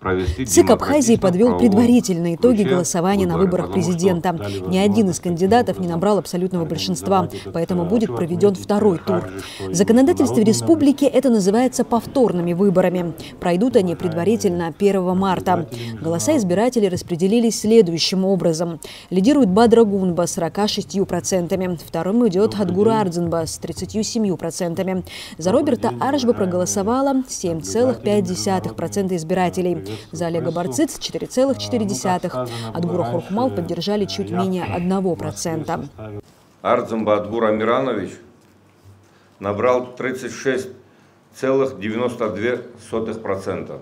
провести. ЦИК Абхазии подвел предварительные итоги голосования на выборах президента. Ни один из кандидатов не набрал абсолютного большинства, поэтому будет проведен второй тур. В законодательстве республики это называется повторными выборами. Пройдут они предварительно 1 марта. Голоса избирателей распределились следующим образом. Лидирует Бадра Гунба с 46%. Вторым идет Адгур Ардзинба с 37%. За Роберта Аршба проголосовало 7,5% избирателей. За Олега Барцыц 4,4%. Адгура Хурхмал поддержали чуть менее 1%. Ардзинба Адгур Амиранович набрал 36,92%.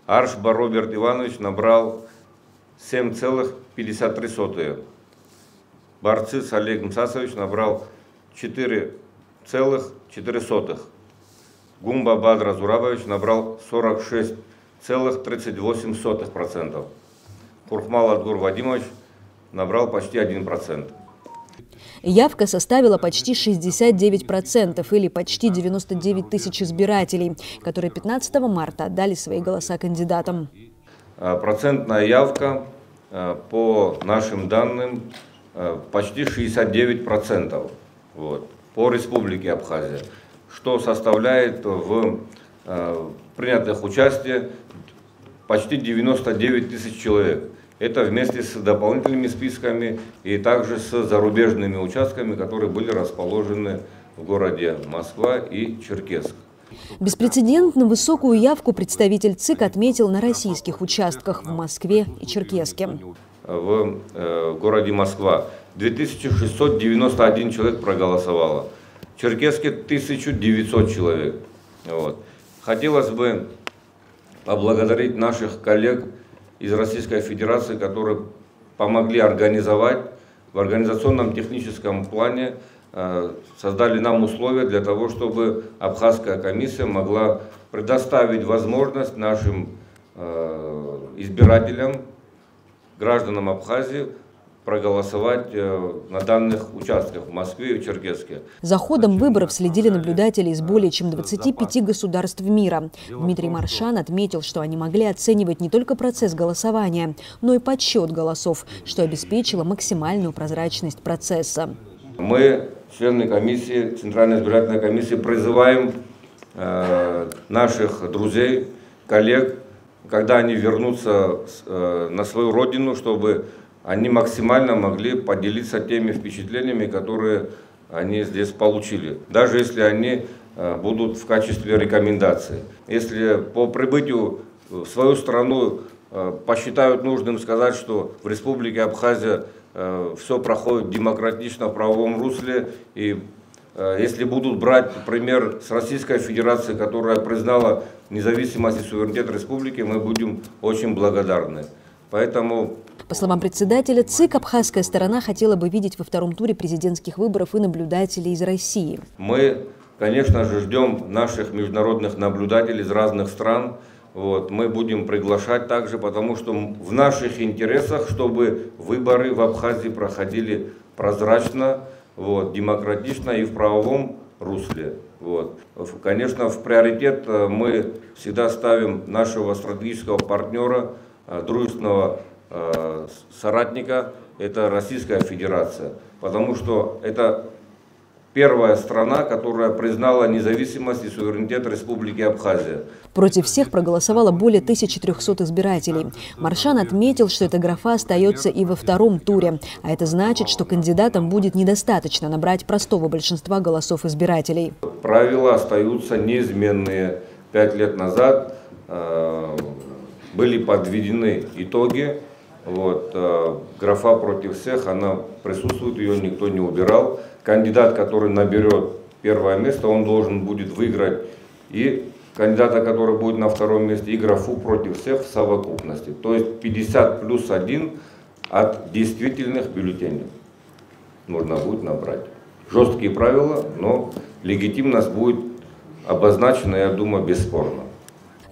Аршба Роберт Иванович набрал 7,53%. Барцыц Олег Мсасович набрал 4,4%. Гумба Бадра Зурабович набрал 46,38%. Хурхмал Адгур Вадимович набрал почти 1%. Явка составила почти 69% или почти 99 тысяч избирателей, которые 15 марта отдали свои голоса кандидатам. Процентная явка, по нашим данным, почти 69% по Республике Абхазия, что составляет в принятых участие почти 99 тысяч человек. Это вместе с дополнительными списками и также с зарубежными участками, которые были расположены в городе Москва и Черкесск. Беспрецедентно высокую явку представитель ЦИК отметил на российских участках в Москве и Черкесске. В городе Москва 2691 человек проголосовало, в Черкесске 1900 человек. Хотелось бы поблагодарить наших коллег из Российской Федерации, которые помогли организовать в организационном техническом плане, создали нам условия для того, чтобы Абхазская комиссия могла предоставить возможность нашим избирателям, гражданам Абхазии, проголосовать на данных участках в Москве и в Черкесске. За ходом выборов следили наблюдатели из более чем 25 государств мира. Дмитрий Маршан отметил, что они могли оценивать не только процесс голосования, но и подсчет голосов, что обеспечило максимальную прозрачность процесса. Мы, члены комиссии, Центральной избирательной комиссии, призываем наших друзей, коллег, когда они вернутся на свою родину, чтобы они максимально могли поделиться теми впечатлениями, которые они здесь получили, даже если они будут в качестве рекомендации. Если по прибытию в свою страну посчитают нужным сказать, что в Республике Абхазия все проходит демократично в правовом русле, и если будут брать пример с Российской Федерации, которая признала независимость и суверенитет республики, мы будем очень благодарны. Поэтому... По словам председателя ЦИК, абхазская сторона хотела бы видеть во втором туре президентских выборов и наблюдателей из России. Мы, конечно же, ждем наших международных наблюдателей из разных стран. Мы будем приглашать также, потому что в наших интересах, чтобы выборы в Абхазии проходили прозрачно, демократично и в правовом русле. Конечно, в приоритет мы всегда ставим нашего стратегического партнера, дружественного соратника, это Российская Федерация, потому что это первая страна, которая признала независимость и суверенитет Республики Абхазия. Против всех проголосовало более 1300 избирателей. Маршан отметил, что эта графа остается и во втором туре. А это значит, что кандидатам будет недостаточно набрать простого большинства голосов избирателей. Правила остаются неизменные. 5 лет назад были подведены итоги. Графа против всех, она присутствует, ее никто не убирал. Кандидат, который наберет первое место, он должен будет выиграть и кандидата, который будет на втором месте, и графу против всех в совокупности. То есть 50+1 от действительных бюллетеней нужно будет набрать. Жесткие правила, но легитимность будет обозначена, я думаю, бесспорно.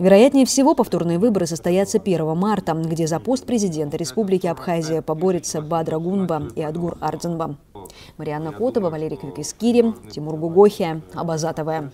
Вероятнее всего, повторные выборы состоятся 1 марта, где за пост президента Республики Абхазия поборются Бадра Гунба и Адгур Ардзинба. Марианна Котова, Валерий Квикискири, Тимур Гугохия, Абаза ТВ.